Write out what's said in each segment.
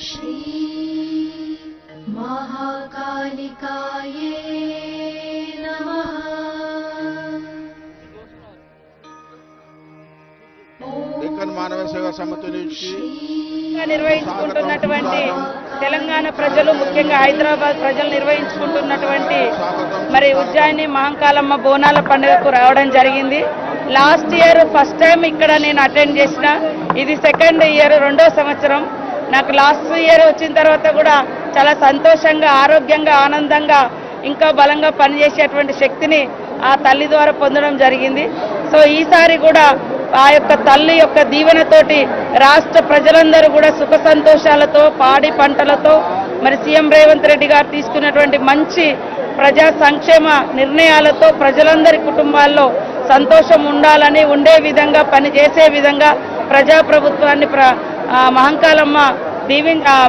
श्री महाकालिकाये नमः। డెక్కన్ మానవ సేవా సమితి నుంచి నిర్వహించుకుంటున్నటువంటి తెలంగాణ ప్రజలు, ముఖ్యంగా హైదరాబాద్ ప్రజలు నిర్వహించుకుంటున్నటువంటి మరి ఉజ్జయిని మహంకాళమ్మ బోనాల పండుగకు రావడం జరిగింది. లాస్ట్ ఇయర్ ఫస్ట్ టైం ఇక్కడ నేను అటెండ్ చేసిన, ఇది సెకండ్ ఇయర్, రెండో సంవత్సరం. నాకు లాస్ట్ ఇయర్ వచ్చిన తర్వాత కూడా చాలా సంతోషంగా, ఆరోగ్యంగా, ఆనందంగా, ఇంకా బలంగా పనిచేసేటువంటి శక్తిని ఆ తల్లి ద్వారా పొందడం జరిగింది. సో ఈసారి కూడా ఆ యొక్క తల్లి యొక్క దీవెనతోటి రాష్ట్ర ప్రజలందరూ కూడా సుఖ సంతోషాలతో, పాడి పంటలతో, మరి సీఎం రేవంత్ రెడ్డి గారు తీసుకున్నటువంటి మంచి ప్రజా సంక్షేమ నిర్ణయాలతో ప్రజలందరి కుటుంబాల్లో సంతోషం ఉండాలని, ఉండే విధంగా, పనిచేసే విధంగా ప్రజాప్రభుత్వాన్ని మహంకాళమ్మ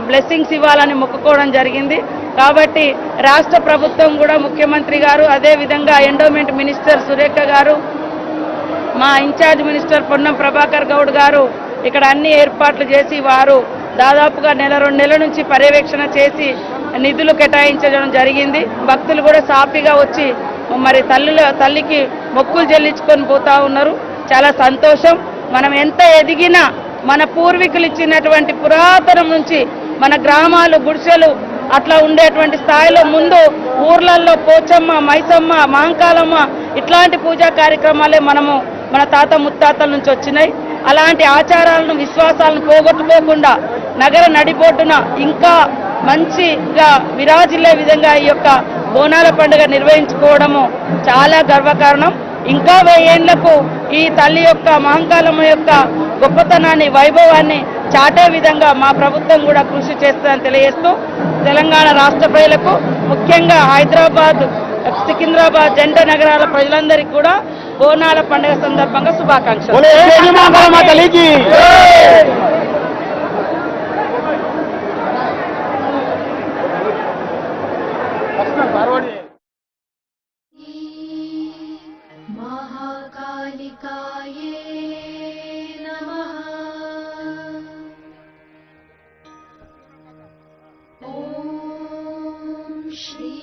బ్లెస్సింగ్స్ ఇవ్వాలని మొక్కుకోవడం జరిగింది. కాబట్టి రాష్ట్ర ప్రభుత్వం కూడా, ముఖ్యమంత్రి గారు, అదేవిధంగా ఎండోమెంట్ మినిస్టర్ సురేఖ గారు, మా ఇన్ఛార్జ్ మినిస్టర్ పొన్నం ప్రభాకర్ గౌడ్ గారు ఇక్కడ అన్ని ఏర్పాట్లు చేసి వారు దాదాపుగా నెల 2 నెలల నుంచి పర్యవేక్షణ చేసి నిధులు కేటాయించడం జరిగింది. భక్తులు కూడా సాఫీగా వచ్చి మరి తల్లికి మొక్కులు చెల్లించుకొని పోతా ఉన్నారు. చాలా సంతోషం. మనం ఎంత ఎదిగినా మన పూర్వీకులు ఇచ్చినటువంటి పురాతనం నుంచి మన గ్రామాలు, గుడిసెలు అట్లా ఉండేటువంటి స్థాయిలో ముందు ఊర్లలో పోచమ్మ, మైసమ్మ, మహంకాళమ్మ ఇట్లాంటి పూజా కార్యక్రమాలే మన తాత ముత్తాతల నుంచి వచ్చినాయి. అలాంటి ఆచారాలను, విశ్వాసాలను పోగొట్టుకోకుండా నగర నడిబొడ్డున ఇంకా మంచిగా విరాజిల్లే విధంగా ఈ యొక్క బోనాల పండుగ నిర్వహించుకోవడము చాలా గర్వకారణం. ఇంకా 1000 ఏళ్లకు ఈ తల్లి యొక్క, మహంకాళమ్మ యొక్క గొప్పతనాన్ని, వైభవాన్ని చాటే విధంగా మా ప్రభుత్వం కూడా కృషి చేస్తుందని తెలియజేస్తూ తెలంగాణ రాష్ట్ర ప్రజలకు, ముఖ్యంగా హైదరాబాద్, సికింద్రాబాద్ జంట నగరాల ప్రజలందరికీ కూడా బోనాల పండుగ సందర్భంగా శుభాకాంక్షలు. महाकालिकाये नमः। ॐ श्री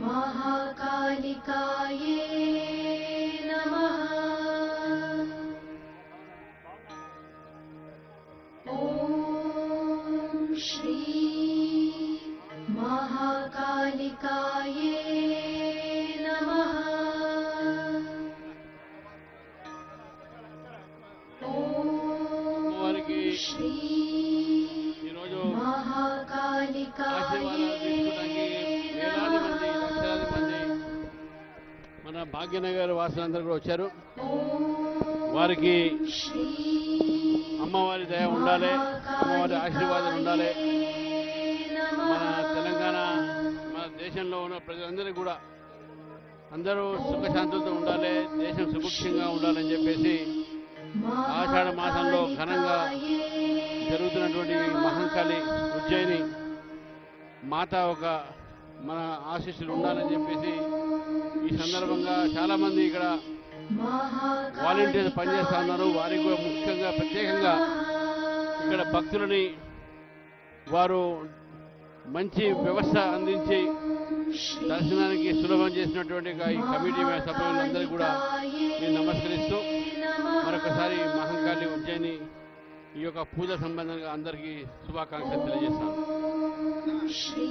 महाकालिकाये नमः। ॐ श्री महाकालिकाये नमः। श्री महाकालिकाये మన భాగ్యనగర్ వాసులందరూ కూడా వచ్చారు. వారికి అమ్మవారి దయ ఉండాలి, అమ్మవారి ఆశీర్వాదం ఉండాలి. మన తెలంగాణ, మన దేశంలో ఉన్న ప్రజలందరికీ కూడా అందరూ సుఖశాంతులతో ఉండాలి, దేశం సుభిక్షంగా ఉండాలని చెప్పేసి ఆషాఢ మాసంలో ఘనంగా జరుగుతున్నటువంటి మహంకాళి ఉజ్జయిని మాత ఒక మన ఆశీస్సులు ఉండాలని చెప్పేసి ఈ సందర్భంగా చాలామంది ఇక్కడ వాలంటీర్స్ పనిచేస్తూ ఉన్నారు. వారికి కూడా ముఖ్యంగా, ప్రత్యేకంగా ఇక్కడ భక్తులని వారు మంచి వ్యవస్థ అందించి దర్శనానికి సులభం చేసినటువంటి ఈ కమిటీ సభ్యులందరికీ కూడా నేను నమస్కరిస్తూ మరొకసారి మహంకాళి ఉజ్జయిని ఈ యొక్క పూజ సంబంధంగా అందరికీ శుభాకాంక్షలు తెలియజేస్తాను. श्री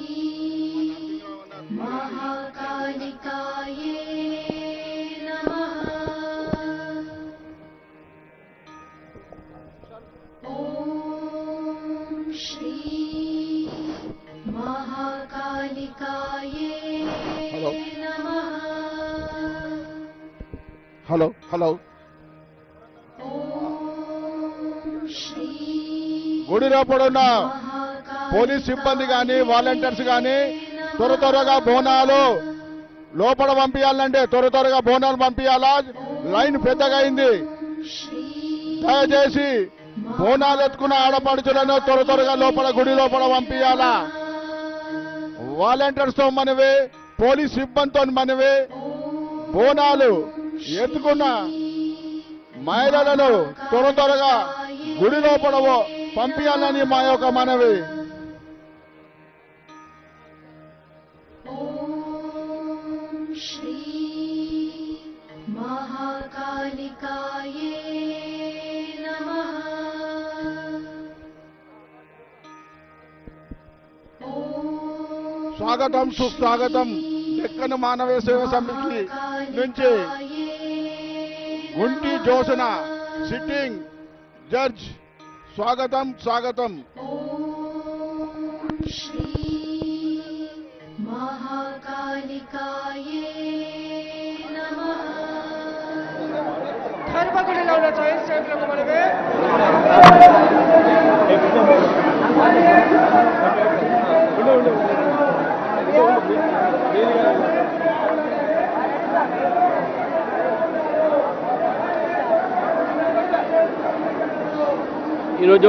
महाकालिकाये नमः। ॐ श्री महाकालिकाये नमः। హలో గుడి లోపడున్న పోలీస్ సిబ్బంది కానీ, వాలంటీర్స్ కానీ త్వరగా బోనాలు లోపల పంపించాలంటే త్వరగా బోనాలు పంపించాలా. లైన్ పెద్దగా అయింది. దయచేసి బోనాలు ఎత్తుకున్న ఆడపడుచులను త్వరగా లోపల, గుడి లోపల పంపించాలా. వాలంటీర్స్ తో మనవి, పోలీస్ సిబ్బందితో మనవి. బోనాలు ఎత్తుకున్న మహిళలను త్వరగా గుడి లోపల పంపించాలని మా యొక్క మనవి. ఓం శ్రీ మహాకాళికాయే నమః. స్వాగతం సుస్వాగతం. డెక్కన్ మానవ సేవ సమితి నుంచి గుంటి జోసన సిట్టింగ్ జడ్జ్ స్వాగతం స్వాగతం. ఓం శ్రీ మహాకాళికాయే నమః. గర్భగుడిలో ఉన్న స్వయంసేవకులకు మనమే ఈరోజు